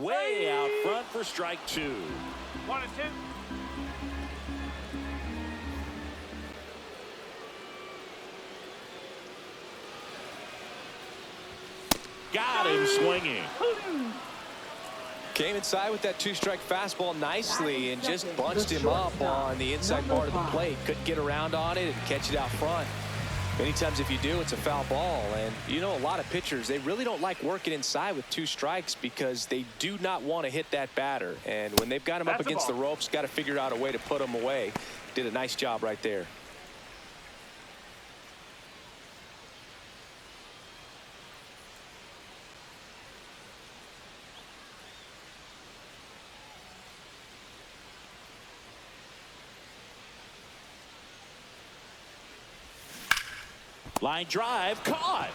way out front for strike 2. 1-2. Got him swinging. Came inside with that two-strike fastball nicely and just bunched him up on the inside part of the plate. Couldn't get around on it and catch it out front. Many times if you do, it's a foul ball. And you know, a lot of pitchers, they really don't like working inside with 2 strikes because they do not want to hit that batter. And when they've got him up against the ropes, got to figure out a way to put him away. Did a nice job right there. Line drive, caught.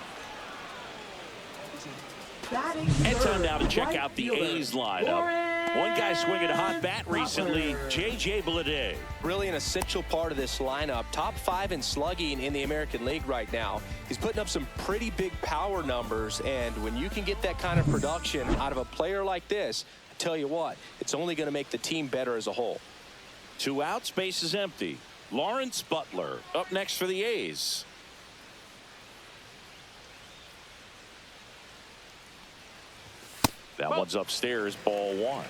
And time now to check out the A's lineup. One guy swinging a hot bat recently, J.J. Bleday. Really an essential part of this lineup. Top 5 in slugging in the American League right now. He's putting up some pretty big power numbers, and when you can get that kind of production out of a player like this, I tell you what, it's only going to make the team better as a whole. 2 outs, base is empty. Lawrence Butler up next for the A's. That one's upstairs, ball 1.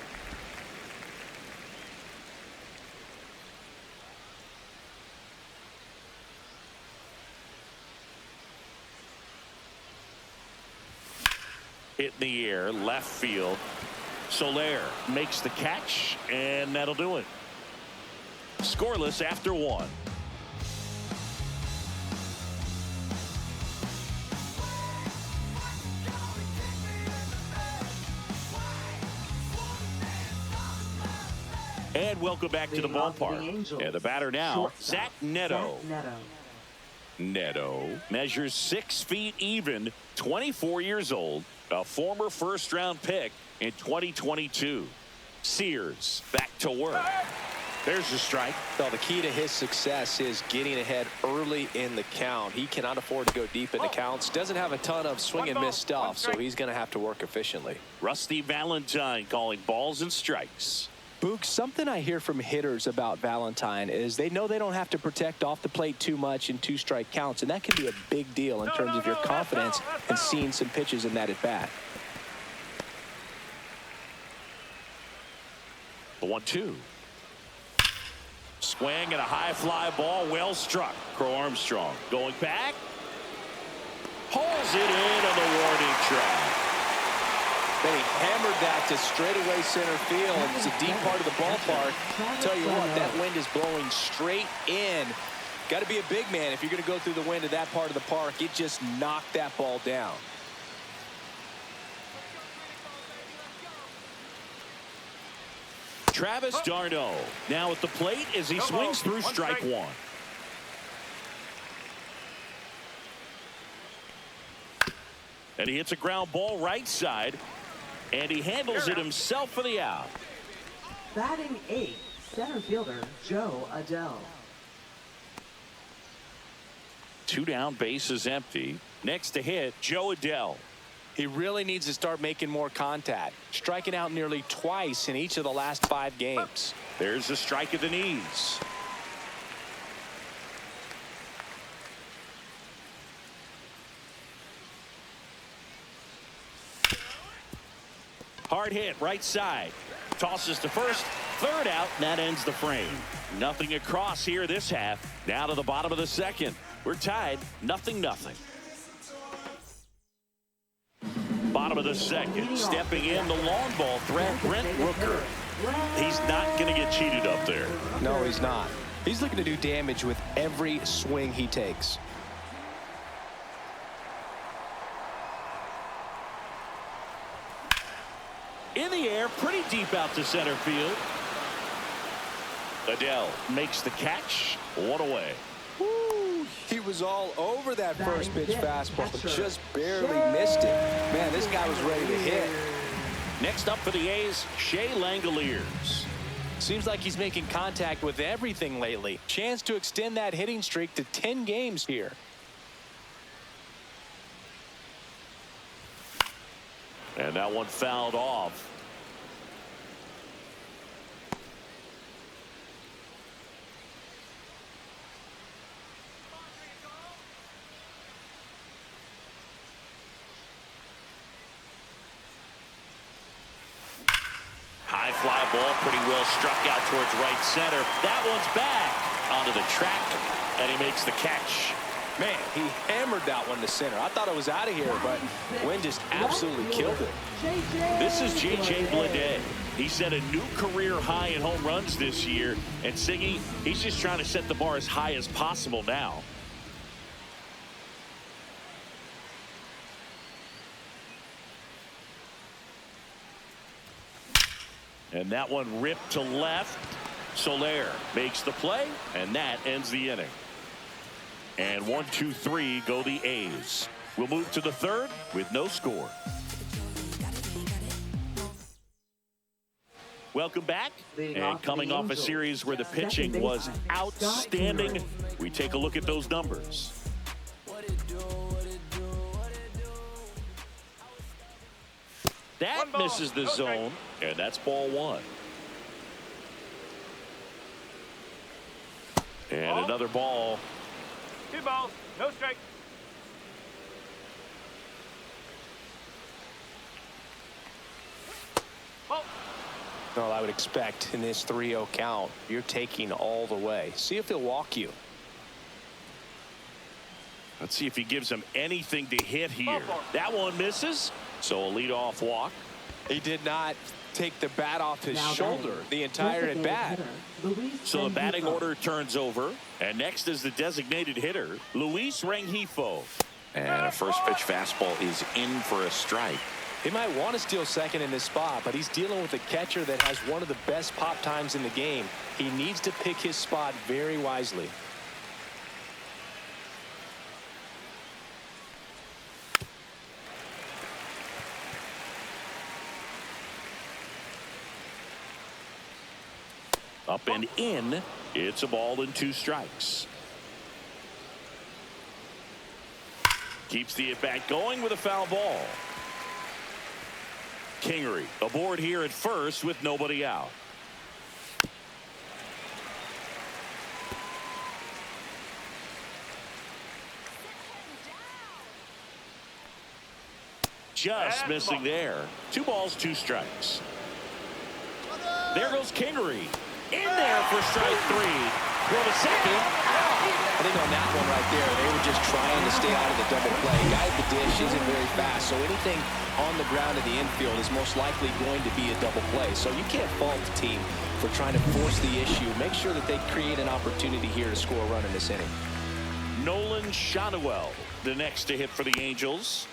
Hit in the air, left field. Soler makes the catch, and that'll do it. Scoreless after 1. And welcome back to the ballpark. And the batter now, Zach Neto. Neto measures 6 feet even, 24 years old, a former first-round pick in 2022. Sears back to work. There's a strike. Well, the key to his success is getting ahead early in the count. He cannot afford to go deep in the counts. Doesn't have a ton of swing and miss stuff, so he's going to have to work efficiently. Rusty Valentine calling balls and strikes. Boog, something I hear from hitters about Valentine is they know they don't have to protect off the plate too much in 2-strike counts, and that can be a big deal in terms of your confidence and seeing some pitches in that at bat. The 1-2. Swing and a high fly ball, well struck. Crow Armstrong going back. Hauls it in on the warning track. They hammered that to straightaway center field. It's a deep part of the ballpark. Tell you what, that wind is blowing straight in. Got to be a big man if you're going to go through the wind of that part of the park. It just knocked that ball down. Travis d'Arnaud now at the plate as he swings through strike 1. And he hits a ground ball right side. And he handles it himself for the out. Batting 8, center fielder Joe Adell. 2 down, bases empty. Next to hit, Joe Adell. He really needs to start making more contact. Striking out nearly twice in each of the last 5 games. There's a strike at the knees. Hard hit, right side. Tosses to first, third out, and that ends the frame. Nothing across here this half. Now to the bottom of the 2nd. We're tied, 0-0. Bottom of the 2nd, stepping in the long ball threat, Brent Rooker. He's not going to get cheated up there. No, he's not. He's looking to do damage with every swing he takes. In the air, pretty deep out to center field. Adell makes the catch. 1 away. Woo, he was all over that first pitch fastball, but just barely missed it. Man, this guy was ready to hit. Next up for the A's, Shea Langoliers. Seems like he's making contact with everything lately. Chance to extend that hitting streak to 10 games here. And that one fouled off. fly ball, pretty well struck out towards right center. That one's back onto the track, and he makes the catch. Man, he hammered that one to center. I thought it was out of here, but Wynn just absolutely killed it. This is J.J. Bleday. He set a new career high in home runs this year, and Siggy, he's just trying to set the bar as high as possible now. And that one ripped to left. Soler makes the play, and that ends the inning. And 1, 2, 3 go the A's. We'll move to the third with no score. Welcome back. And coming off a series where the pitching was outstanding, we take a look at those numbers. That misses the zone, and that's ball one. And another ball. 2 balls, no strike. Ball. Well, I would expect in this 3-0 count, you're taking all the way. See if he'll walk you. Let's see if he gives him anything to hit here. That one misses, so a leadoff walk. He did not take the bat off his shoulder the entire at bat. So the batting order turns over, and next is the designated hitter, Luis Rengifo. And a first pitch fastball is in for a strike. He might want to steal second in this spot, but he's dealing with a catcher that has one of the best pop times in the game. He needs to pick his spot very wisely. Up and in. It's a ball and 2 strikes. Keeps the at-bat going with a foul ball. Kingery aboard here at first with nobody out. Just missing there. 2 balls, 2 strikes. There goes Kingery. In there for strike 3. Throw to second. I think on that one right there, they were just trying to stay out of the double play. Guy at the dish isn't very fast, so anything on the ground in the infield is most likely going to be a double play. So you can't fault the team for trying to force the issue. Make sure that they create an opportunity here to score a run in this inning. Nolan Shotwell, the next to hit for the Angels.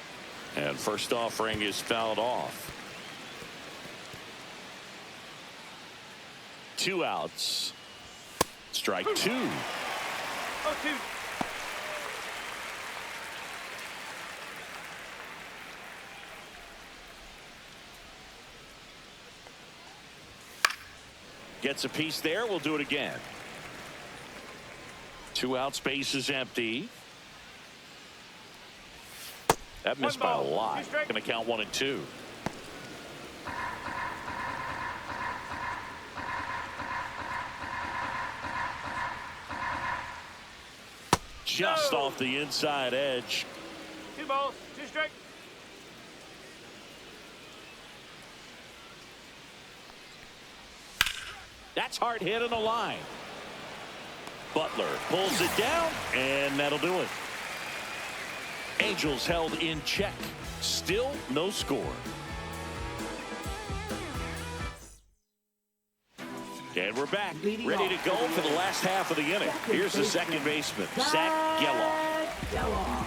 And first offering is fouled off. 2 outs. Strike 2. 0-2. Gets a piece there. We'll do it again. 2 outs, base is empty. That missed by a lot. Going to count 1 and 2. Just off the inside edge. 2 balls, 2 strikes. That's hard hit on the line. Butler pulls it down, and that'll do it. Angels held in check. Still no score. And we're back, ready to go for the last half of the inning. Here's the second baseman, Zach Geloff.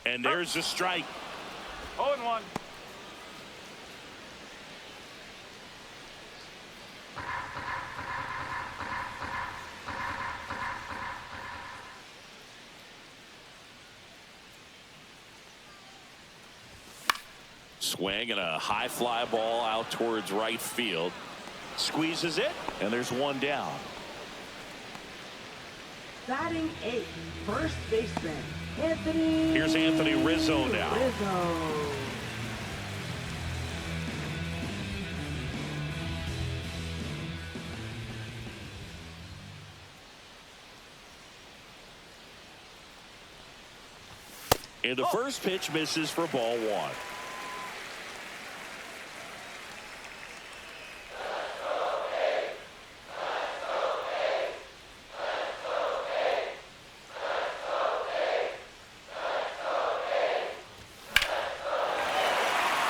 And there's the strike. 0-1. Swing and a high fly ball out towards right field. Squeezes it, and there's 1 down. Batting 8th, first baseman, Anthony. Here's Anthony Rizzo now. Rizzo. And the first pitch misses for ball one.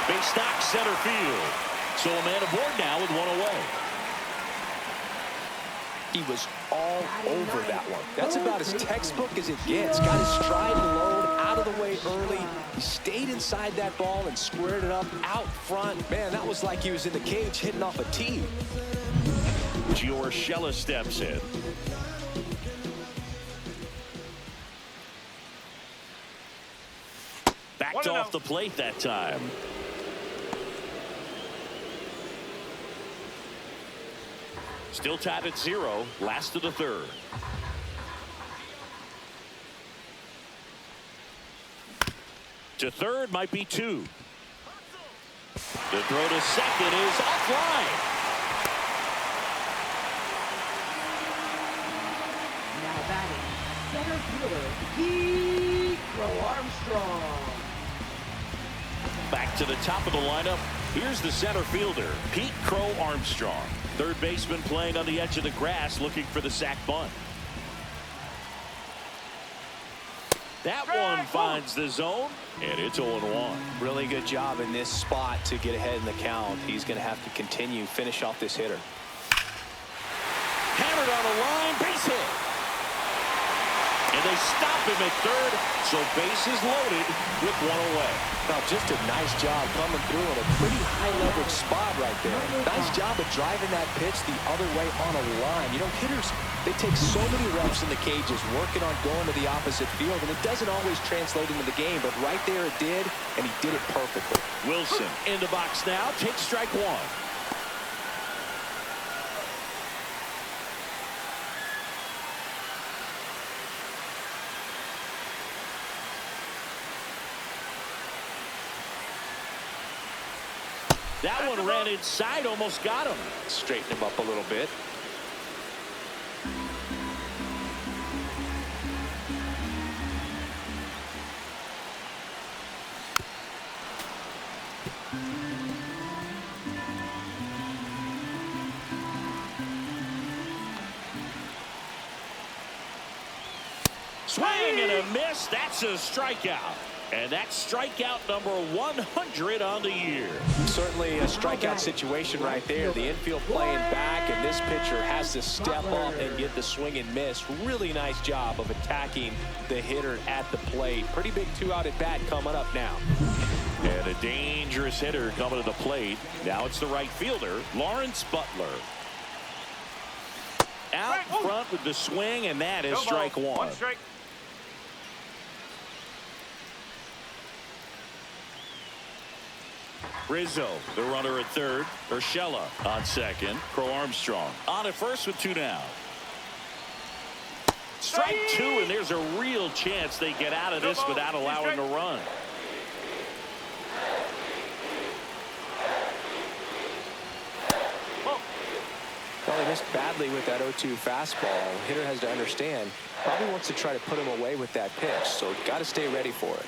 Base knock center field. So a man aboard now with one away. He was all over that one. That's about as textbook as it gets. Got his stride low, out of the way early. He stayed inside that ball and squared it up out front. Man, that was like he was in the cage hitting off a tee. Giorgella steps in. Backed off the plate that time. Still tied at 0, last of the third. To third might be 2. The throw to second is offline. Now batting, center fielder, ps5pro Armstrong. Back to the top of the lineup. Here's the center fielder, ps5pro Armstrong. Third baseman playing on the edge of the grass, looking for the sac bunt. That one finds the zone, and it's 0-1. Really good job in this spot to get ahead in the count. He's going to have to continue, finish off this hitter. Hammered on the line, base hit. And they stop him at third, so bases loaded with one away. Now, just a nice job coming through in a pretty high-leverage spot right there. Nice job of driving that pitch the other way on a line. You know, hitters, they take so many reps in the cages working on going to the opposite field, and it doesn't always translate into the game, but right there it did, and he did it perfectly. Wilson in the box now, takes strike one. That one ran inside, almost got him. Straighten him up a little bit. Swing and a miss. That's a strikeout. And that's strikeout number 100 on the year. Certainly a strikeout situation right there. The infield playing back, and this pitcher has to step up and get the swing and miss. Really nice job of attacking the hitter at the plate. Pretty big 2-out at bat coming up now. And a dangerous hitter coming to the plate. Now it's the right fielder, Lawrence Butler. Out front with the swing, and that is strike one. One strike. Rizzo, the runner at third. Urshela on second. Pro Armstrong on at first with 2 down. Strike 2, and there's a real chance they get out of this without allowing a run. Well, he missed badly with that 0-2 fastball. The hitter has to understand, probably wants to try to put him away with that pitch, so got to stay ready for it.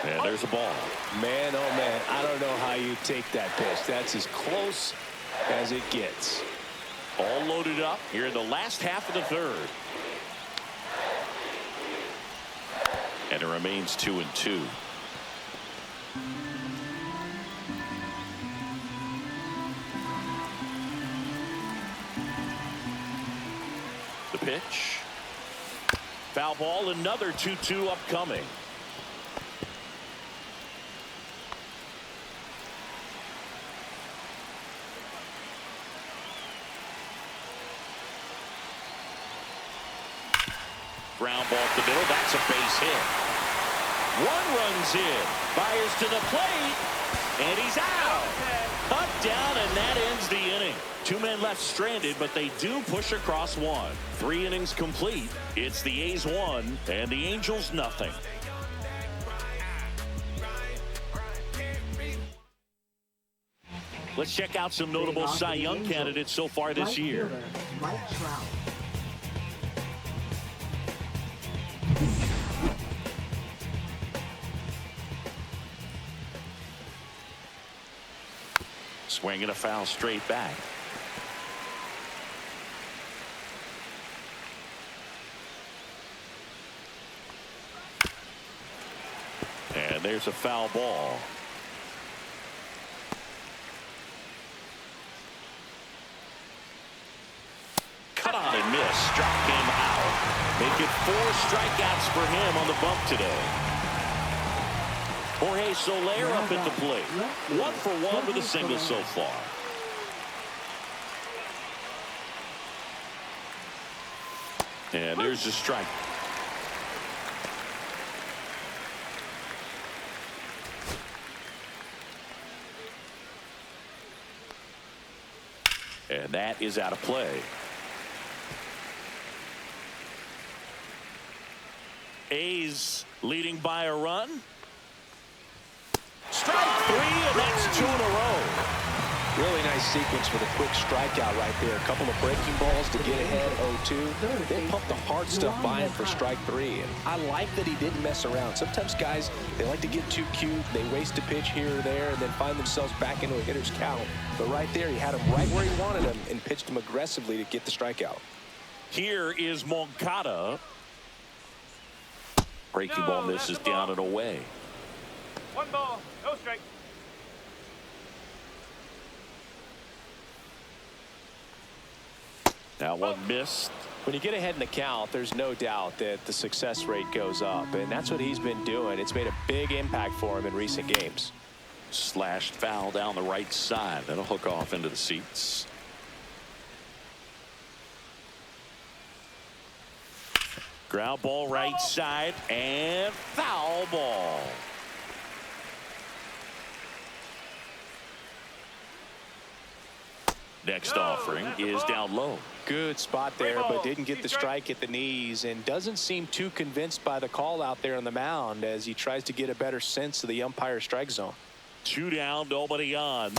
And there's a ball. Man, oh man, I don't know how you take that pitch. That's as close as it gets. All loaded up here in the last half of the third. And it remains 2-2. The pitch. Foul ball, another 2-2 upcoming. Ground ball to the middle. That's a base hit. One runs in. Fires to the plate. And he's out. Cut down, and that ends the inning. 2 men left stranded, but they do push across 1. 3 innings complete. It's the A's 1 and the Angels nothing. Let's check out some notable Cy Young candidates so far this year. Swing and a foul straight back. And there's a foul ball. Cut on and miss. Struck him out. Make it 4 strikeouts for him on the bump today. Jorge Soler up at the plate. 1 for 1 with a single so far. And there's a strike. And that is out of play. A's leading by a run. Strike 3, and that's 2 in a row. Really nice sequence with a quick strikeout right there. A couple of breaking balls to get ahead 0-2. They pumped the hard stuff by him for strike 3. And I like that he didn't mess around. Sometimes guys, they like to get too cute. They waste a pitch here or there and then find themselves back into a hitter's count. But right there, he had him right where he wanted him and pitched him aggressively to get the strikeout. Here is Moncada. Breaking ball misses down and away. 1 ball, no strike. That one missed. When you get ahead in the count, there's no doubt that the success rate goes up, and that's what he's been doing. It's made a big impact for him in recent games. Slashed foul down the right side. That'll hook off into the seats. Ground ball right side and foul ball. Next offering is down low. Good spot there, but didn't get the strike at the knees and doesn't seem too convinced by the call out there on the mound as he tries to get a better sense of the umpire strike zone. 2 down, nobody on.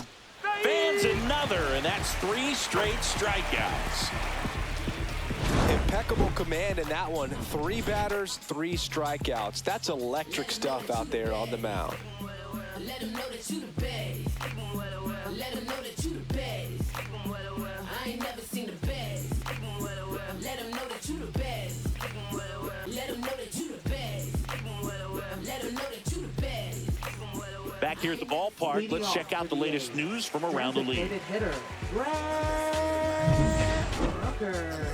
Fans another, and that's 3 straight strikeouts. Impeccable command in that one. 3 batters, 3 strikeouts. That's electric stuff out there on the mound. Let him know that you the best. Let him know that you the best. I ain't never seen the best. Let him know that you the best. Let him know that you the best. Let him know that you the best. Back here at the ballpark, let's check out the latest news from around the league. Hitter, Brad Rucker.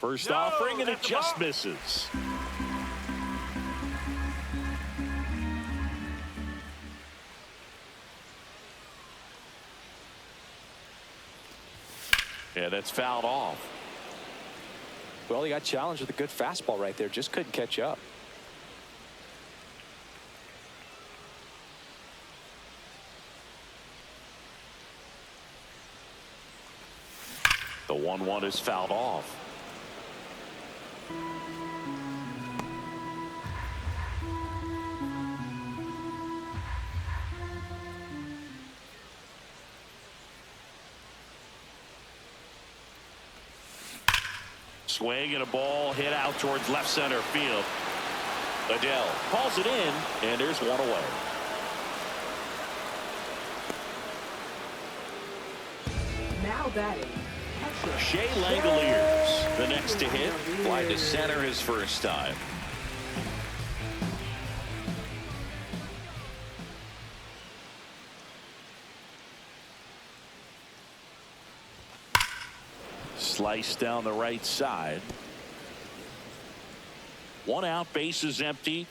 First offering, and it just misses. Yeah, that's fouled off. Well, he got challenged with a good fastball right there. Just couldn't catch up. The 1-1 is fouled off. Swing and a ball hit out towards left center field. Adele calls it in, and there's 1 away. Now batting, catcher Shea Langoliers, the next to hit. Fly to center his first time. Slice down the right side. 1 out, bases empty.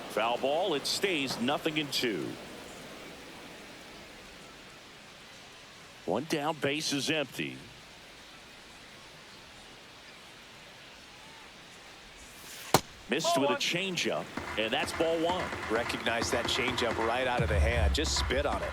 Foul ball. It stays 0-2. 1 down, base is empty. Missed with a changeup, and that's ball one. Recognize that changeup right out of the hand. Just spit on it.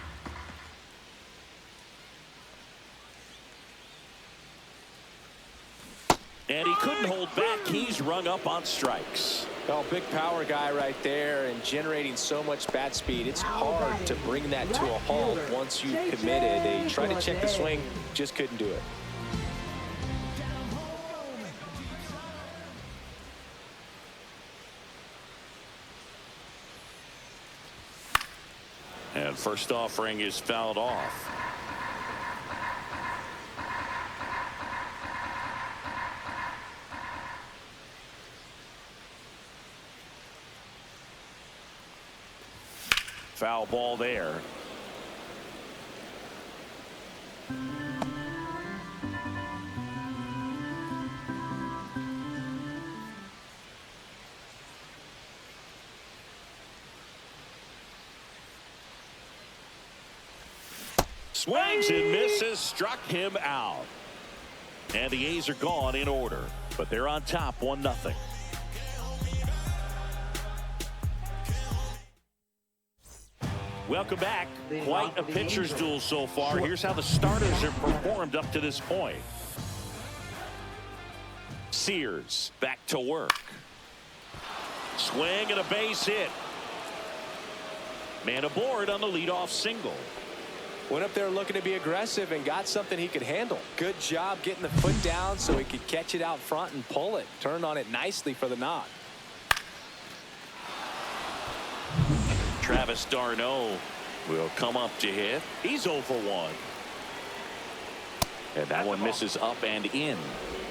And he couldn't hold back. He's rung up on strikes. Well, big power guy right there and generating so much bat speed. It's hard to bring that to a halt once you've committed. They tried to check the swing, just couldn't do it. And first offering is fouled off. Foul ball there. Swings and misses, struck him out. And the A's are gone in order, but they're on top 1-0. Welcome back. Quite a pitcher's duel so far. Here's how the starters have performed up to this point. Sears back to work. Swing and a base hit. Man aboard on the leadoff single. Went up there looking to be aggressive and got something he could handle. Good job getting the foot down so he could catch it out front and pull it. Turned on it nicely for the knock. Travis d'Arnaud will come up to hit. He's 0 for 1. And that one misses up and in.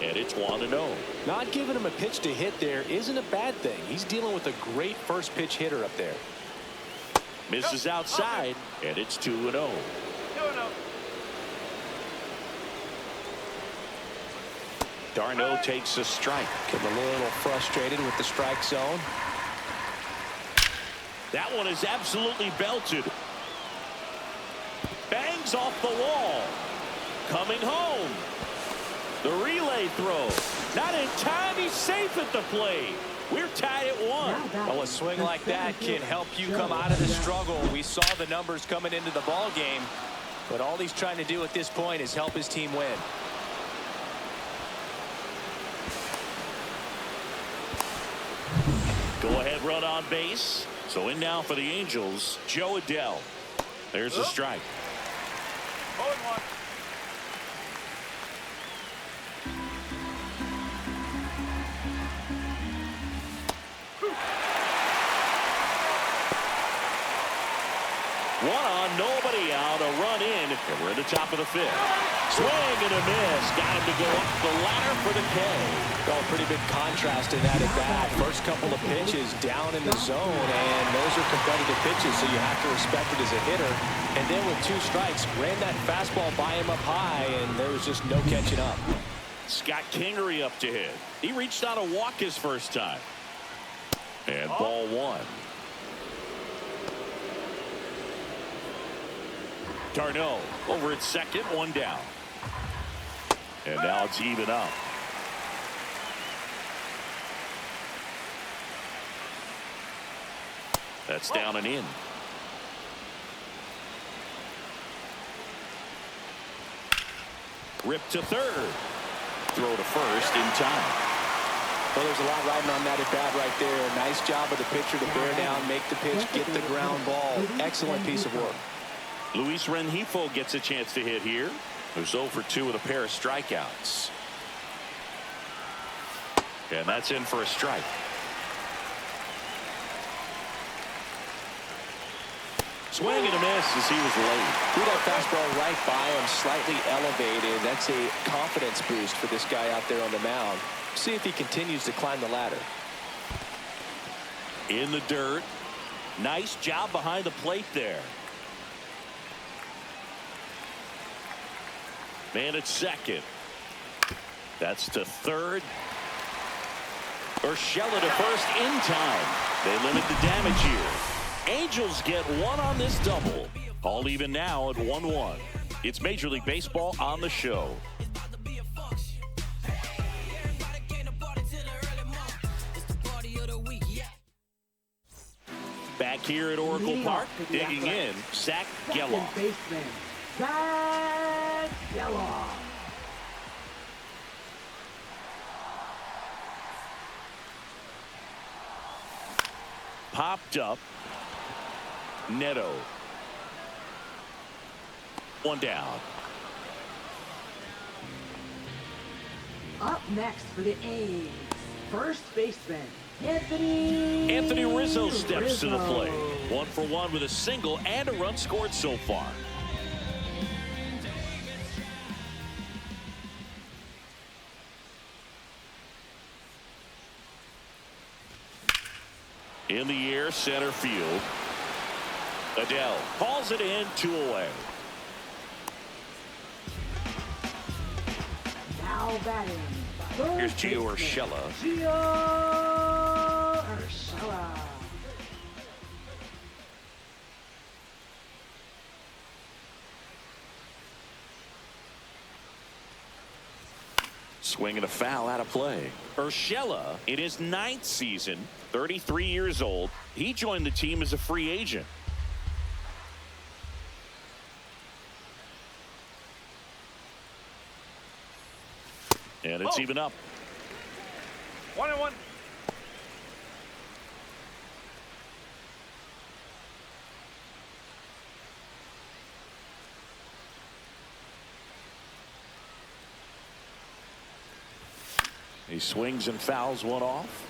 And it's 1-0. Not giving him a pitch to hit there isn't a bad thing. He's dealing with a great first pitch hitter up there. Misses outside, and it's 2-0. 2-0. d'Arnaud takes a strike. Getting a little frustrated with the strike zone. That one is absolutely belted. Bangs off the wall. Coming home. The relay throw. Not in time. He's safe at the plate. We're tied at 1. Well, a swing like that can help you come out of the struggle. We saw the numbers coming into the ball game, but all he's trying to do at this point is help his team win. Go ahead run on base. So in now for the Angels, Joe Adell. There's a strike. 0-1. One on, nobody out, a run in, and we're in the top of the 5th. Swing and a miss. Got him to go up the ladder for the K. Well, pretty big contrast in that at bat. First couple of pitches down in the zone, and those are competitive pitches, so you have to respect it as a hitter. And then with 2 strikes, ran that fastball by him up high, and there was just no catching up. Scott Kingery up to hit. He reached out a walk his first time. And ball 1. d'Arnaud over at second, 1 down. And now it's even up. That's down and in. Rip to third. Throw to first in time. Well, there's a lot riding on that at bat right there. Nice job of the pitcher to bear down, make the pitch, get the ground ball. Excellent piece of work. Luis Rengifo gets a chance to hit here. Who's 0 for 2 with a pair of strikeouts. And that's in for a strike. Swing and a miss as he was late. Threw that fastball right by him, slightly elevated. That's a confidence boost for this guy out there on the mound. See if he continues to climb the ladder. In the dirt. Nice job behind the plate there. Man at second. That's to third. Urshela to first in time. They limit the damage here. Angels get 1 on this double. All even now at 1-1. It's Major League Baseball on the show. here at Oracle Leading Park. off for the Digging in, Athletics. Zach Second Geloff. baseman, Zach Geloff. Popped up. Neto. One down. Up next for the A's, first baseman, Anthony Rizzo steps to the plate. 1 for 1 with a single and a run scored so far. In the air, center field. Adele calls it in, 2 away. Now batting. Here's Gio Urshela. Gio Urshela. Swing and a foul out of play. Urshela in his 9th season, 33 years old. He joined the team as a free agent. And it's even up. 1-1. He swings and fouls one off.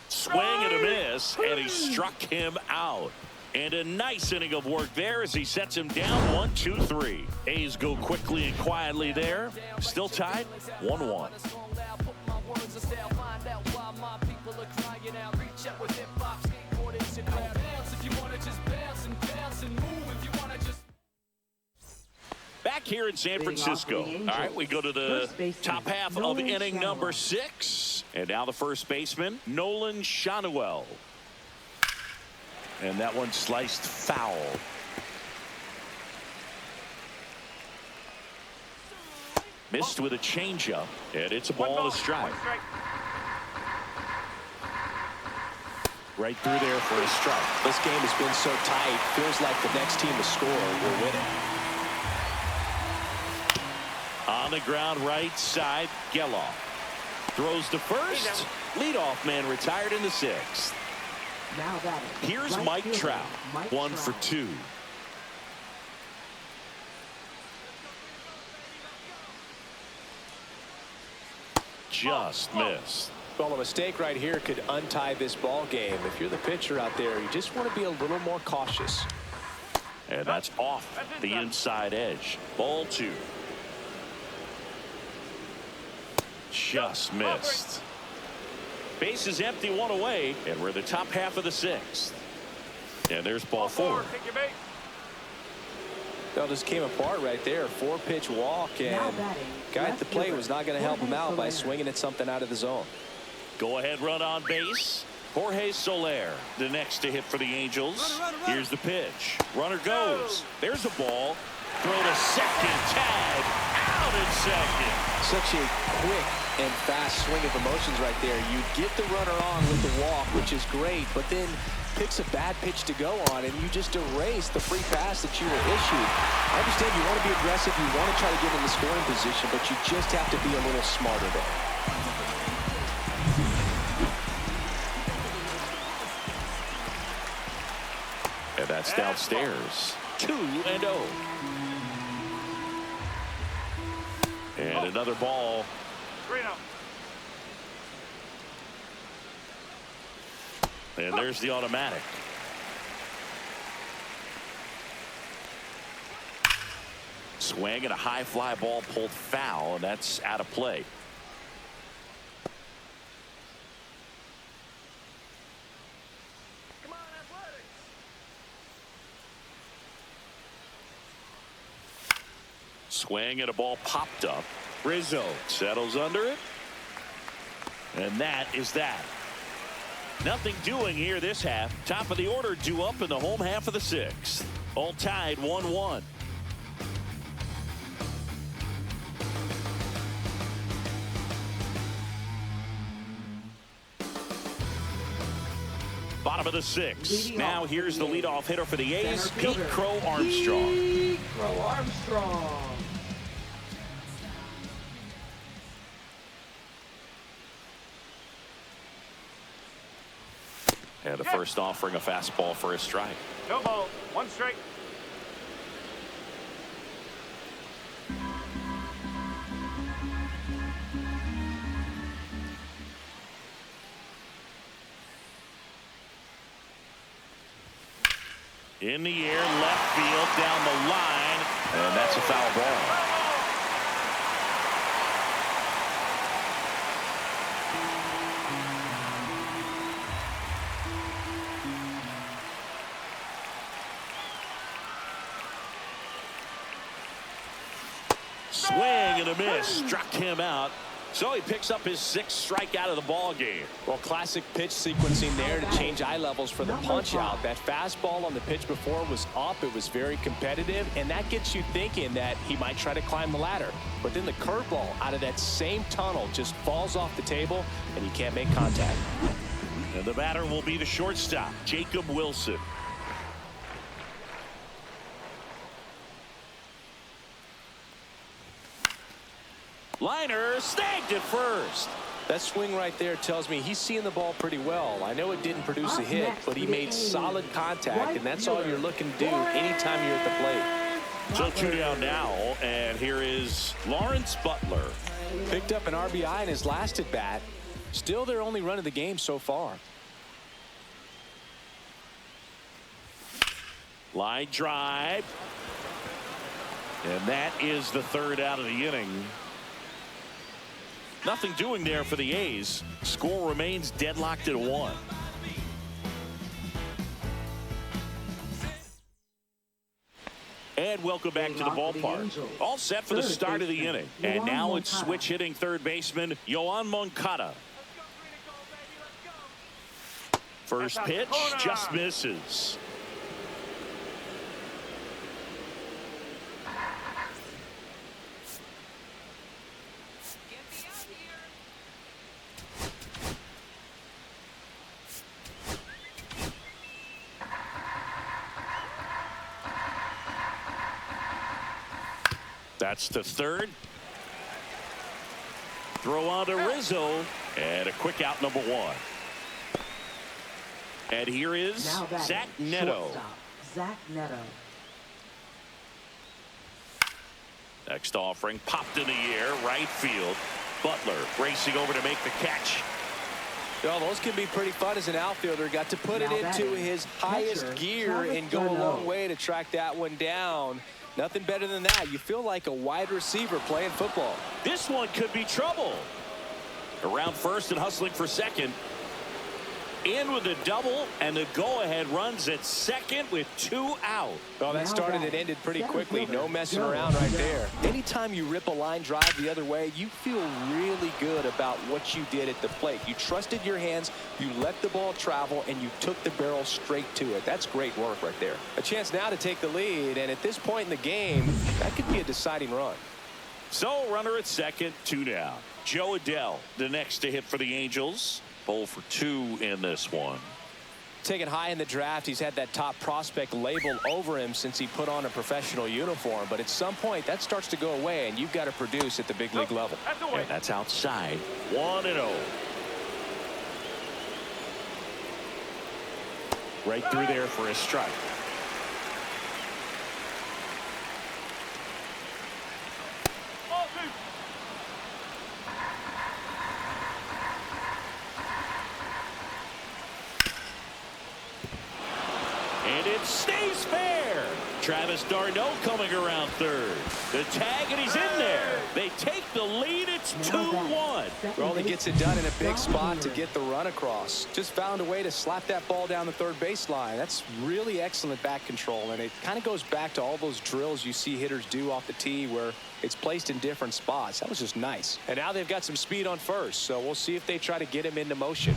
Swing and a miss, and he struck him out. And a nice inning of work there as he sets him down 1-2-3. A's go quickly and quietly there. Still tied 1-1. Back here in San Francisco. All right, we go to the top half of inning number 6. And now the first baseman, Nolan Shanuel. And that one sliced foul. Missed with a changeup, and it's a ball and a strike. Right through there for a strike. This game has been so tight. Feels like the next team to score will win it. On the ground, right side, Geloff. Throws to first. Leadoff man retired in the 6th. Now batting. Here's Right Mike fielder, Trout. Mike 1 for Trout. 2. Just missed. Well, a mistake right here could untie this ball game. If you're the pitcher out there, you just want to be a little more cautious. And that's off the inside edge. Ball 2. Just missed. Base is empty, 1 away, and we're in the top half of the 6th. And there's ball 4. Take your bait. Well, just came apart right there. 4-pitch walk, Now and batting. guy at the left plate fielder, was not going to help him Jorge out by Soler. swinging at something out of the zone. Go ahead run on base. Jorge Soler, the next to hit for the Angels. Here's the pitch. Runner goes. There's a ball. Throw to second. Tag. Out at second. Such a quick and fast swing of emotions right there. You get the runner on with the walk, which is great, but then picks a bad pitch to go on, and you just erase the free pass that you were issued. I understand you want to be aggressive, you want to try to get in the scoring position, but you just have to be a little smarter there. And that's downstairs. 2-0. And another ball. 3-0. And there's the automatic. Swing and a high fly ball pulled foul, and that's out of play. Come on, Athletics. Swing and a ball popped up. Rizzo settles under it. And that is that. Nothing doing here this half. Top of the order due up in the home half of the sixth. All tied 1-1. Bottom of the sixth. Now here's the leadoff hitter for the A's, Pete Crow Armstrong. Pete Crow Armstrong. And the first offering a fastball for a strike. No ball. One strike. In the air, left field, down the line, and that's a foul ball. Swing and a miss, struck him out. So he picks up his sixth strikeout of the ball game. Well, classic pitch sequencing there to change eye levels for the punch out. That fastball on the pitch before was up. It was very competitive, and that gets you thinking that he might try to climb the ladder. But then the curveball out of that same tunnel just falls off the table, and he can't make contact. And the batter will be the shortstop, Jacob Wilson. Liner snagged at first. That swing right there tells me he's seeing the ball pretty well. I know it didn't produce a hit, but he made solid contact, and that's all you're looking to do anytime you're at the plate. So 2 down now, and here is Lawrence Butler. Picked up an RBI in his last at bat. Still their only run of the game so far. Line drive. And that is the third out of the inning. Nothing doing there for the A's. Score remains deadlocked at 1. And welcome back to the ballpark. All set for the start of the inning. And now it's switch hitting third baseman Yoan Moncada. First pitch just misses. That's to third. Throw on to Rizzo. And a quick out, number 1. And here is Zach Neto. Zach Neto. Next offering popped in the air, right field. Butler racing over to make the catch. Well, those can be pretty fun as an outfielder. Got to put it into his highest gear and go a long way to track that one down. Nothing better than that. You feel like a wide receiver playing football. This one could be trouble. Around first and hustling for second. In with a double, and the go-ahead runs at second with 2 out. Well, that started and ended pretty quickly. No messing around right there. Anytime you rip a line drive the other way, you feel really good about what you did at the plate. You trusted your hands, you let the ball travel, and you took the barrel straight to it. That's great work right there. A chance now to take the lead, and at this point in the game, that could be a deciding run. So, runner at second, 2 down. Joe Adell, the next to hit for the Angels. 0 for 2 in this one. Taken high in the draft, he's had that top prospect label over him since he put on a professional uniform. But at some point, that starts to go away, and you've got to produce at the big league level. And that's outside. 1-0. Right through there for a strike. And it stays fair. Travis d'Arnaud coming around third. The tag, and he's in there. They take the lead. It's 2-1. Well, he gets it done in a big spot to get the run across. Just found a way to slap that ball down the third baseline. That's really excellent back control, and it kind of goes back to all those drills you see hitters do off the tee where it's placed in different spots. That was just nice. And now they've got some speed on first, so we'll see if they try to get him into motion.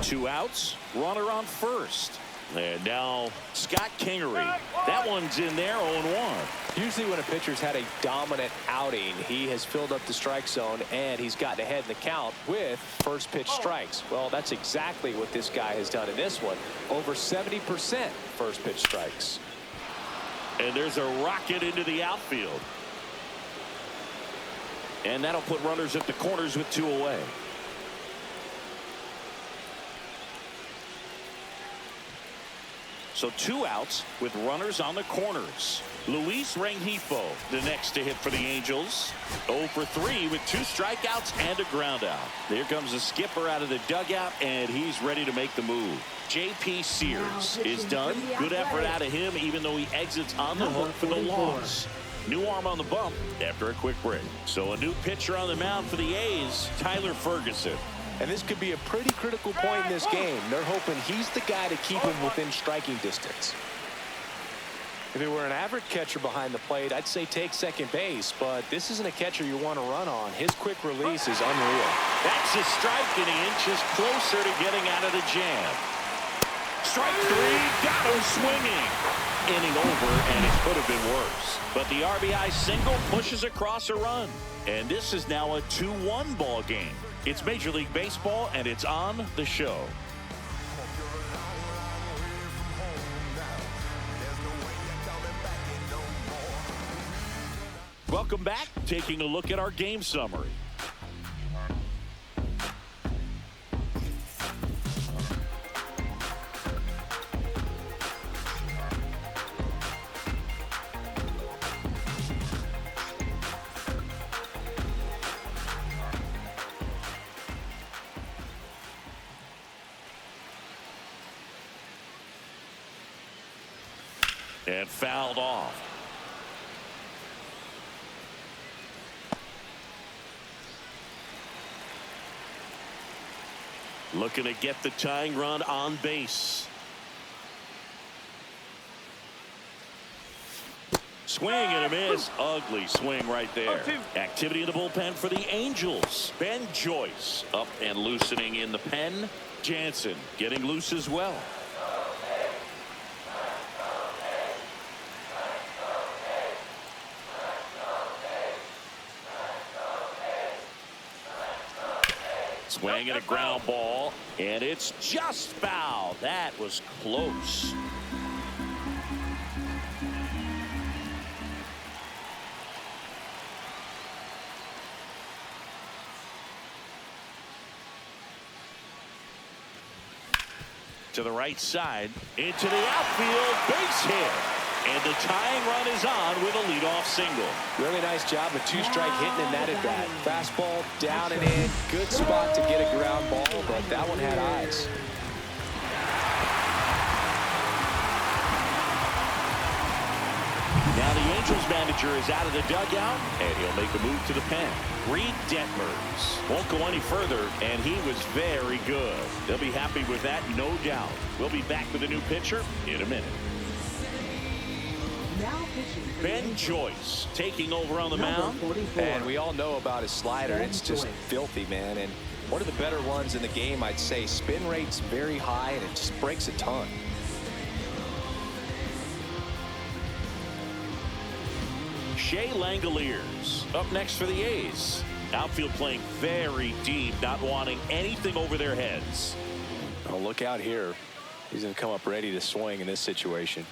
2 outs, runner on first. And now Scott Kingery. That one's in there, 0-1. Usually when a pitcher's had a dominant outing, he has filled up the strike zone and he's gotten ahead in the count with first pitch strikes. Well, that's exactly what this guy has done in this one. Over 70% first pitch strikes. And there's a rocket into the outfield. And that'll put runners at the corners with 2 away. So 2 outs with runners on the corners. Luis Rengifo, the next to hit for the Angels. 0 for 3 with 2 strikeouts and a ground out. Here comes the skipper out of the dugout, and he's ready to make the move. J.P. Sears is done. Good effort out of him, even though he exits on the hook for the loss. New arm on the bump after a quick break. So a new pitcher on the mound for the A's, Tyler Ferguson. And this could be a pretty critical point in this game. They're hoping he's the guy to keep him within striking distance. If it were an average catcher behind the plate, I'd say take second base, but this isn't a catcher you want to run on. His quick release is unreal. That's a strike, and he inches closer to getting out of the jam. Strike 3, got him swinging. Inning over, and it could have been worse. But the RBI single pushes across a run. And this is now a 2-1 ball game. It's Major League Baseball, and it's on the show. Welcome back. Taking a look at our game summary. And fouled off. Looking to get the tying run on base. Swing and a miss. Ugly swing right there. Activity in the bullpen for the Angels. Ben Joyce up and loosening in the pen. Jansen getting loose as well. Swing and a ground ball, and it's just foul. That was close. To the right side, into the outfield, base hit. And the tying run is on with a leadoff single. Really nice job with 2-strike hitting in that at bat. Fastball down and in. Good spot to get a ground ball, but that one had eyes. Now the Angels manager is out of the dugout, and he'll make a move to the pen. Reed Detmers won't go any further, and he was very good. They'll be happy with that, no doubt. We'll be back with a new pitcher in a minute. Ben Joyce taking over on the mound. And we all know about his slider. It's just filthy, man. And one of the better ones in the game, I'd say. Spin rate's very high, and it just breaks a ton. Shea Langoliers up next for the A's. Outfield playing very deep, not wanting anything over their heads. Oh, look out here. He's going to come up ready to swing in this situation.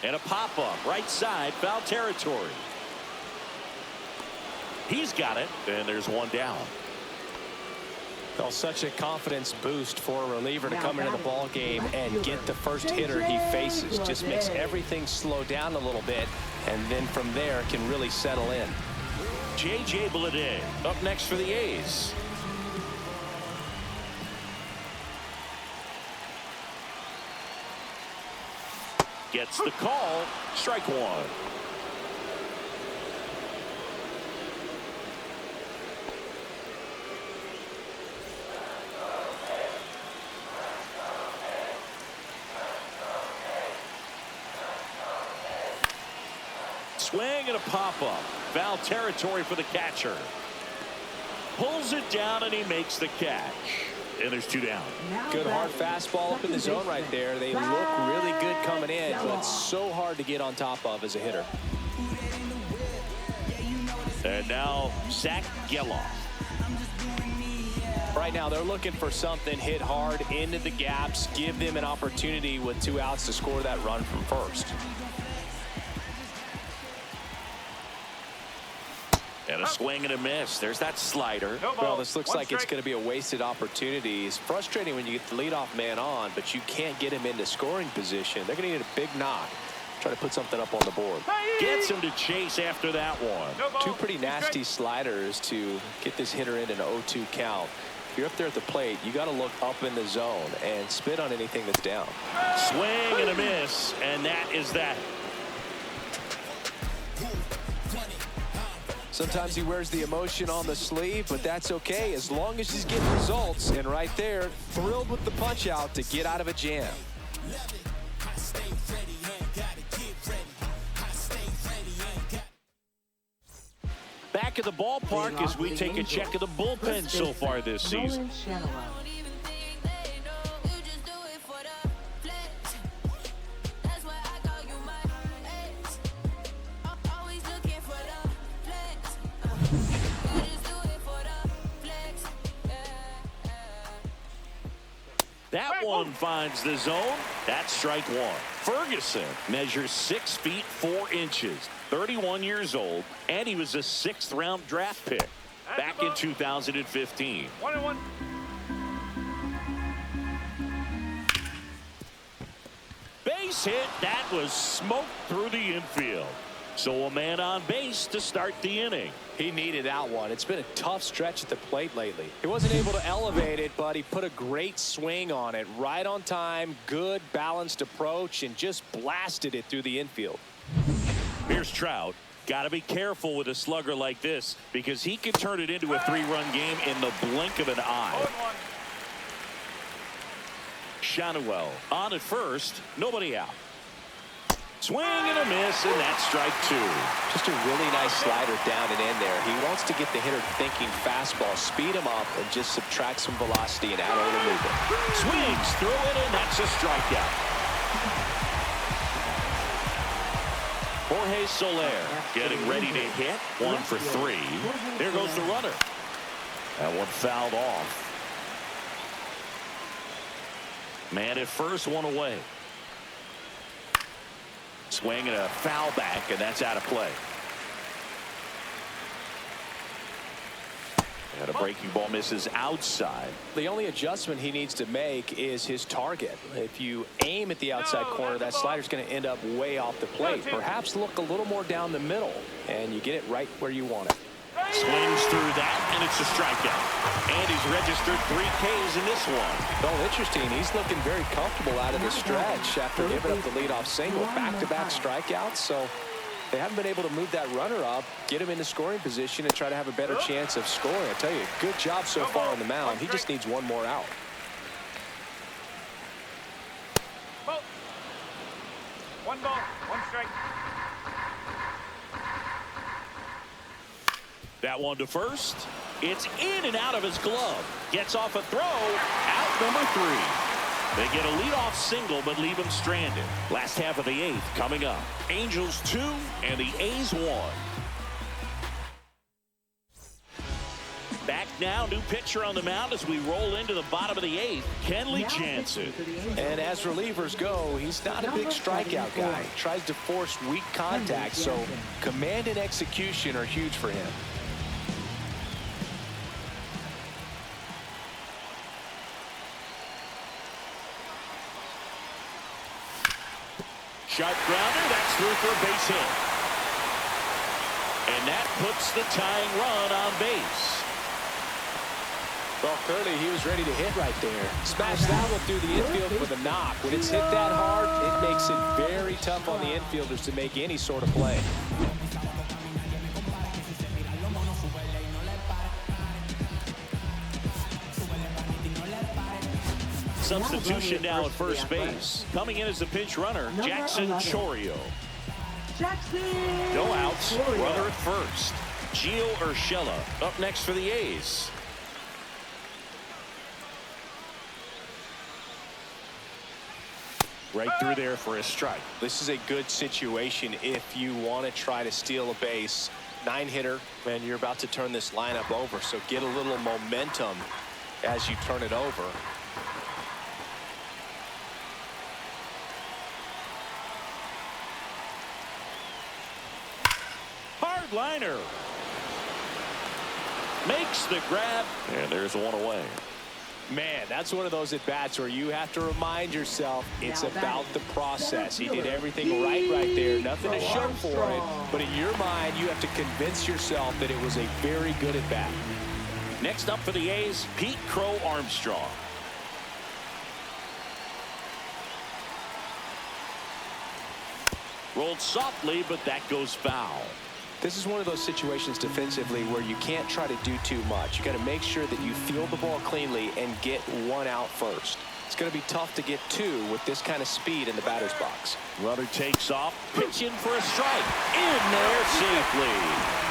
And a pop-up right side, foul territory. He's got it, and there's one down. Well, such a confidence boost for a reliever to come into the ball game and get the first hitter he faces. Just makes everything slow down a little bit, and then from there can really settle in. J.J. Bleday up next for the A's. Gets the call. Strike 1. swing and a pop-up. Foul territory for the catcher. Pulls it down, and he makes the catch. And there's 2 down. Good hard fastball up in the zone right there. They look really good coming in, but so hard to get on top of as a hitter. And now Zach Geloff. Right now they're looking for something hit hard into the gaps, give them an opportunity with 2 outs to score that run from first. And a swing and a miss. There's that slider. Well, this looks like it's going to be a wasted opportunity. It's frustrating when you get the leadoff man on, but you can't get him into scoring position. They're going to need a big knock. Try to put something up on the board. Gets him to chase after that one. 2 pretty nasty sliders to get this hitter in an 0-2 count. If you're up there at the plate, you got to look up in the zone and spit on anything that's down. Swing and a miss, and that is that. Sometimes he wears the emotion on the sleeve, but that's okay as long as he's getting results. And right there, thrilled with the punch out to get out of a jam. Back at the ballpark as we take a check of the bullpen so far this season. That one finds the zone. That's strike 1. Ferguson measures 6 feet 4 inches, 31 years old, and he was a 6th-round draft pick back in 2015. 1-1. Base hit. That was smoked through the infield. So a man on base to start the inning. He needed that one. It's been a tough stretch at the plate lately. He wasn't able to elevate it, but he put a great swing on it. Right on time, good balanced approach, and just blasted it through the infield. Here's Trout. Got to be careful with a slugger like this because he can turn it into a 3-run game in the blink of an eye. Shanuel on at first. Nobody out. Swing and a miss, and that's strike 2. Just a really nice slider down and in there. He wants to get the hitter thinking fastball, speed him up, and just subtract some velocity and add a little movement. Swings through it, and that's a strikeout. Jorge Soler getting ready to hit. 1 for 3. There goes the runner. That one fouled off. Man at first, 1 away. Swing and a foul back, and that's out of play. And a breaking ball misses outside. The only adjustment he needs to make is his target. If you aim at the outside corner, that slider's going to end up way off the plate. Perhaps look a little more down the middle, and you get it right where you want it. Swings through that, and it's a strikeout. And he's registered 3 Ks in this one. Oh, interesting. He's looking very comfortable out of the stretch after giving up the leadoff single. Back-to-back strikeouts, so they haven't been able to move that runner up, get him into scoring position, and try to have a better chance of scoring. I tell you, good job so far on the mound. He just needs 1 more out. Ball. 1 ball, 1 strike. That one to first. It's in and out of his glove. Gets off a throw. Out number 3. They get a leadoff single but leave him stranded. Last half of the 8th coming up. Angels 2 and the A's 1. Back now, new pitcher on the mound as we roll into the bottom of the 8th. Kenley Jansen. And as relievers go, he's not a big strikeout guy. He tries to force weak contact, so command and execution are huge for him. Sharp grounder, that's through for a base hit. And that puts the tying run on base. Well, Curly, he was ready to hit right there. Smash that one through the infield for the knock. When it's hit that hard, it makes it very tough on the infielders to make any sort of play. Substitution now at first base. Coming in as the pinch runner, Jackson Chourio. Jackson. No outs. Florida. Runner at first. Gio Urshela up next for the A's. Right through there for a strike. This is a good situation if you want to try to steal a base. 9-hitter, and you're about to turn this lineup over, so get a little momentum as you turn it over. Hard liner. Makes the grab, and there's one away. Man, that's one of those at-bats where you have to remind yourself it's about the process. He did everything right there. Nothing to show for it. But in your mind, you have to convince yourself that it was a very good at-bat. Next up for the A's, Pete Crow Armstrong. Rolled softly, but that goes foul. This is one of those situations defensively where you can't try to do too much. You got to make sure that you field the ball cleanly and get one out first. It's going to be tough to get two with this kind of speed in the batter's box. Runner takes off, pitch in for a strike. In there safely.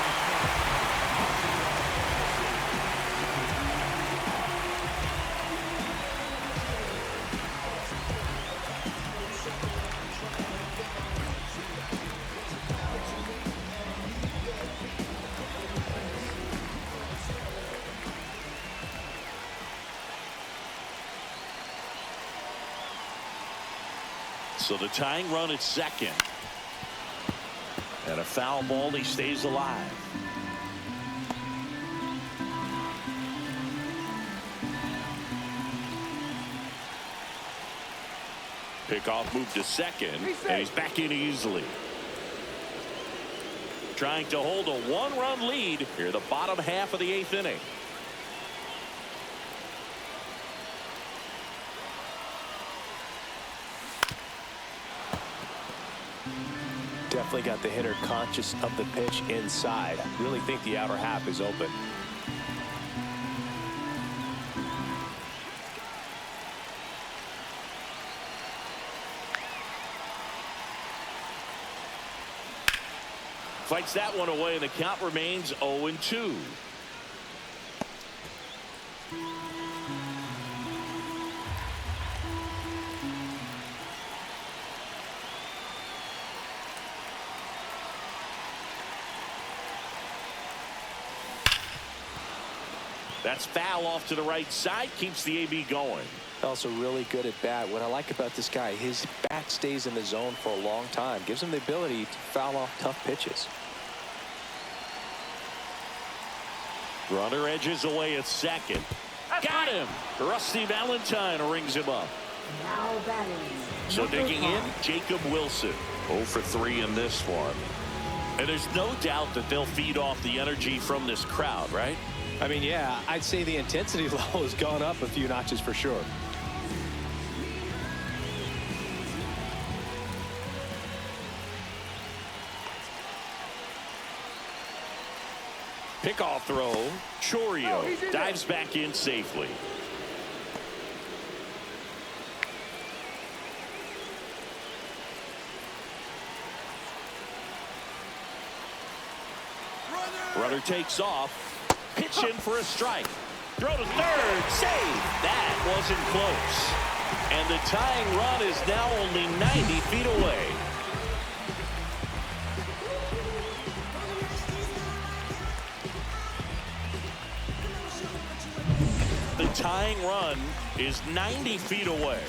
So the tying run at second. And a foul ball, he stays alive. Pickoff moved to second, and he's back in easily. Trying to hold a one-run lead here, the bottom half of the 8th inning. Definitely got the hitter conscious of the pitch inside. Really think the outer half is open. Fights that one away, and the count remains 0-2. That's foul off to the right side, keeps the AB going. Also really good at bat. What I like about this guy, his bat stays in the zone for a long time. Gives him the ability to foul off tough pitches. Runner edges away at second. Got him. Rusty Valentine rings him up. Now batting. So digging in, Jacob Wilson. 0 for 3 in this one. And there's no doubt that they'll feed off the energy from this crowd, right? I mean, yeah, I'd say the intensity level has gone up a few notches for sure. Pickoff throw. Chorio dives back in safely. Runner takes off. Pitch in for a strike. Throw to third. Save. That wasn't close. And the tying run is now only 90 feet away. The tying run is 90 feet away.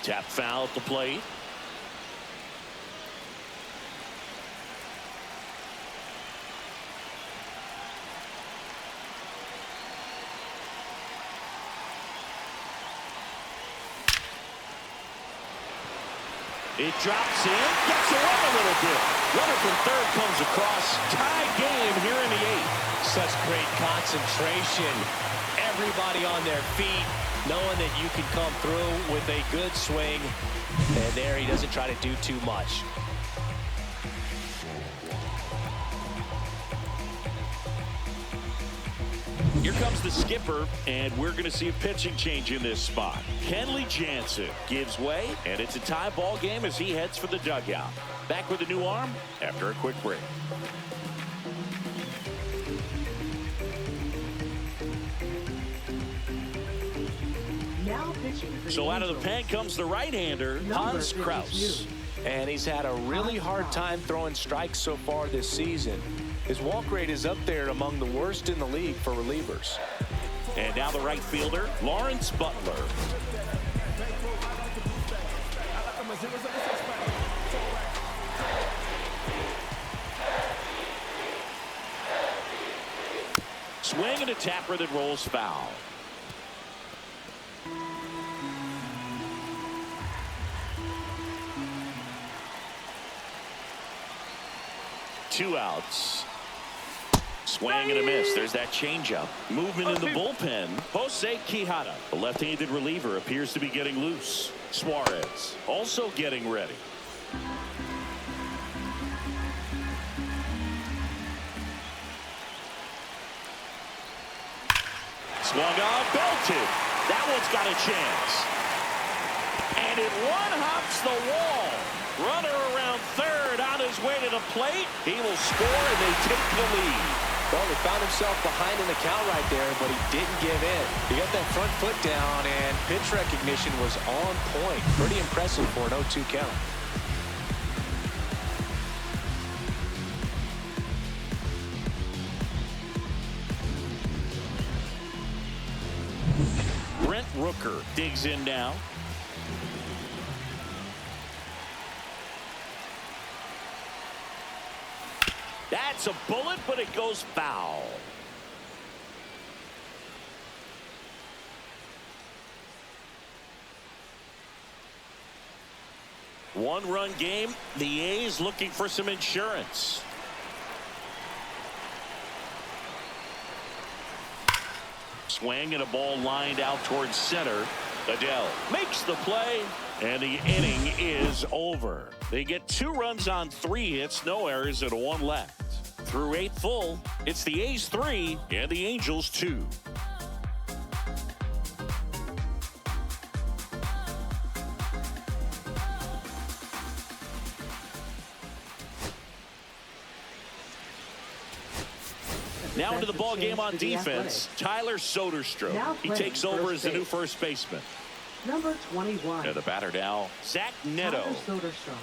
Tap foul at the plate. It drops in, gets away a little bit. Runner from third comes across. Tie game here in the 8th. Such great concentration. Everybody on their feet, knowing that you can come through with a good swing. And there he doesn't try to do too much. Here comes the skipper, and we're going to see a pitching change in this spot. Kenley Jansen gives way, and it's a tie ball game as he heads for the dugout. Back with a new arm after a quick break. Now pitching for So the out of the Angels, pen comes the right-hander, number Hans 52. Kraus. And he's had a really hard time throwing strikes so far this season. His walk rate is up there among the worst in the league for relievers. And now the right fielder, Lawrence Butler. Swing and a tapper that rolls foul. Two outs. Swing and a miss. There's that changeup. Movement in the bullpen. Jose Quijada, the left-handed reliever, appears to be getting loose. Suarez also getting ready. Swung on, belted. That one's got a chance. And it one-hops the wall. Runner around third on his way to the plate. He will score, and they take the lead. Well, he found himself behind in the count right there, but he didn't give in. He got that front foot down, and pitch recognition was on point. Pretty impressive for an 0-2 count. Brent Rooker digs in now. That's a bullet, but it goes foul. One-run game. The A's looking for some insurance. Swing and a ball lined out towards center. Adele makes the play, and the inning is over. They get 2 runs on 3 hits, no errors, and 1 left. Through 8 full, it's the A's 3 and the Angels 2. Now into the ball game on defense, Tyler Soderstrom. He takes over as the new first baseman. number 21. And the batter now, Zach Neto. Tyler Soderstrom.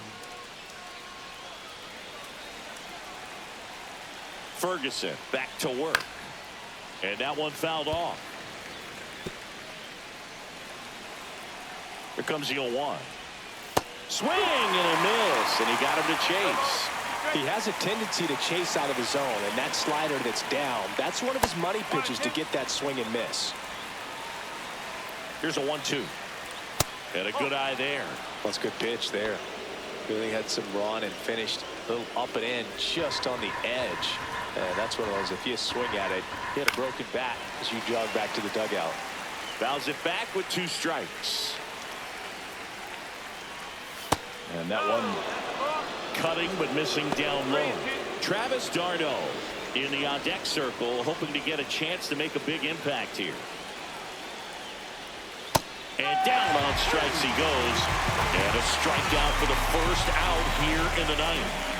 Ferguson back to work. And that one fouled off. Here comes the 0-1. Swing and a miss, and he got him to chase. He has a tendency to chase out of the zone, and that slider that's down, that's one of his money pitches to get that swing and miss. Here's a 1-2. And a good eye there. That's a good pitch there. Really had some run and finished a little up and in just on the edge. And that's one of those, if you swing at it, you hit a broken bat as you jog back to the dugout. Fouls it back with 2 strikes. And that one cutting but missing down low. Travis d'Arnaud in the on-deck circle, hoping to get a chance to make a big impact here. And down on strikes he goes. And a strikeout for the first out here in the 9th.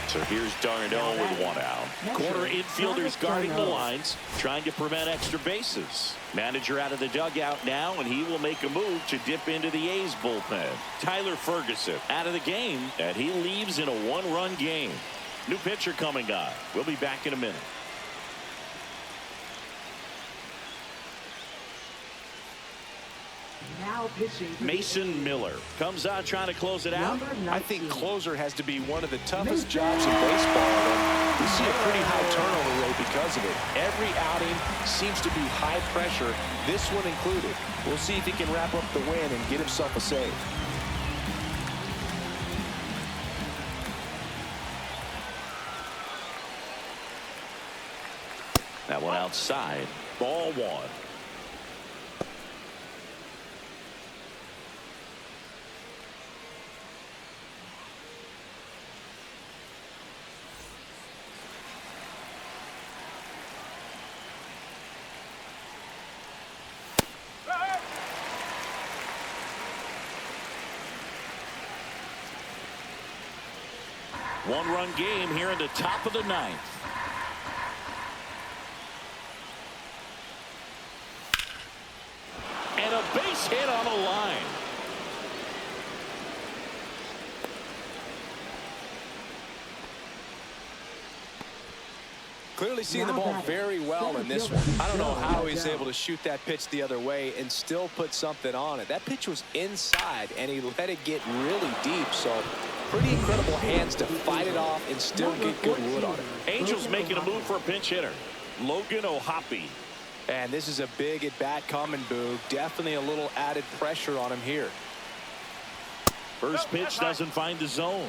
So here's d'Arnaud with 1 out. Corner infielders guarding the lines, trying to prevent extra bases. Manager out of the dugout now, and he will make a move to dip into the A's bullpen. Tyler Ferguson out of the game, and he leaves in a 1-run game. New pitcher coming on. We'll be back in a minute. Now pitching for the Mason A's. Miller comes on trying to close it out. Number 19. I think closer has to be one of the toughest jobs in baseball, and we see a pretty high turnover rate because of it. Every outing seems to be high pressure, this one included. We'll see if he can wrap up the win and get himself a save. That one outside. Ball 1. One-run game here in the top of the ninth. And a base hit on a line. Clearly seeing the ball very well in this one. I don't know how he's able to shoot that pitch the other way and still put something on it. That pitch was inside, and he let it get really deep. So pretty incredible hands to fight it off and still get good wood on it. Angels making a move for a pinch hitter. Logan O'Hoppe. And this is a big at-bat coming, Boog. Definitely a little added pressure on him here. First pitch doesn't find the zone.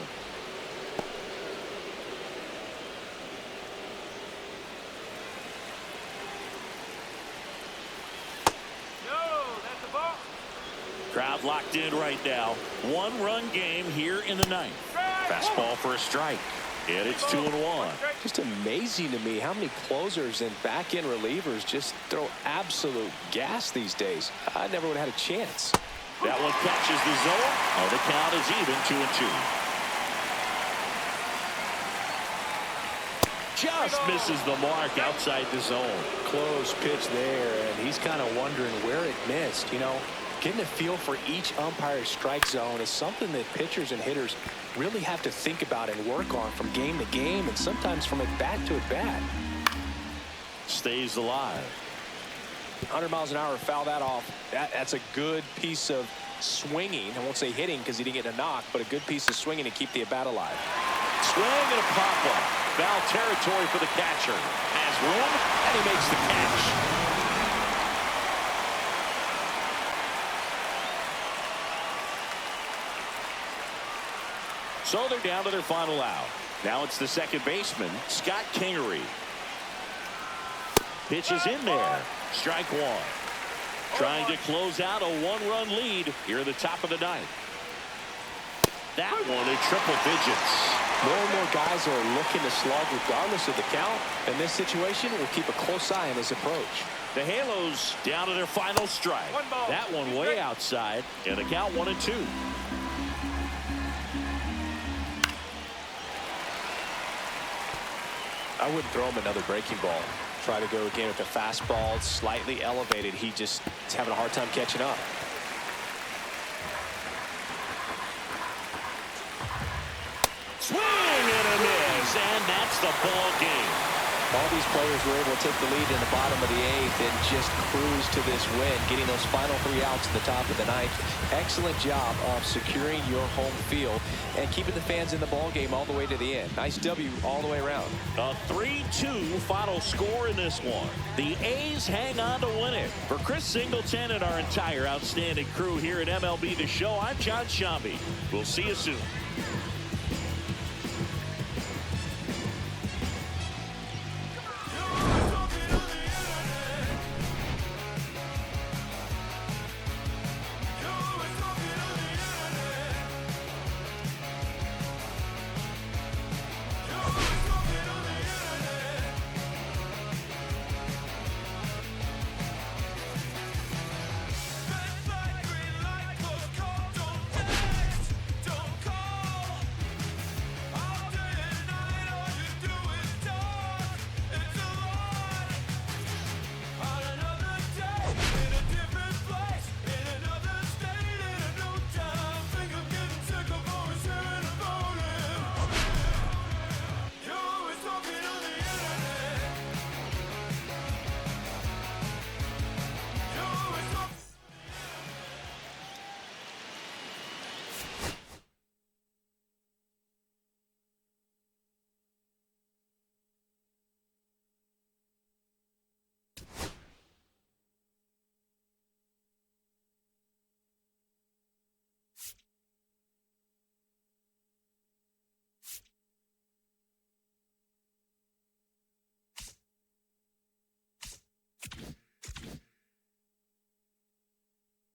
Crowd locked in right now. One-run game here in the ninth. Fastball for a strike. And it's 2-1. Just amazing to me how many closers and back-end relievers just throw absolute gas these days. I never would have had a chance. That one catches the zone. Oh, the count is even, 2-2. Just misses the mark outside the zone. Close pitch there, and he's kind of wondering where it missed. You know, getting a feel for each umpire's strike zone is something that pitchers and hitters really have to think about and work on from game to game, and sometimes from at bat to at bat. Stays alive. 100 miles an hour, foul that off. That's a good piece of swinging. I won't say hitting because he didn't get a knock, but a good piece of swinging to keep the at bat alive. Swing and a pop-up. Foul territory for the catcher. Has room, and he makes the catch. So they're down to their final out. Now it's the second baseman, Scott Kingery. Pitch is in there. Strike one. Trying to close out a one-run lead here at the top of the ninth. That one in triple digits. More and more guys are looking to slug regardless of the count. In this situation, we'll keep a close eye on his approach. The Halos down to their final strike. That one way outside, and the count 1-2. I wouldn't throw him another breaking ball. Try to go again with the fastball, slightly elevated. He just is having a hard time catching up. Swing and a miss, and that's the ball game. All these players were able to take the lead in the bottom of the eighth and just cruise to this win, getting those final 3 outs at the top of the ninth. Excellent job of securing your home field and keeping the fans in the ball game all the way to the end. Nice W all the way around. A 3-2 final score in this one. The A's hang on to win it. For Chris Singleton and our entire outstanding crew here at MLB The Show, I'm John Shambi. We'll see you soon.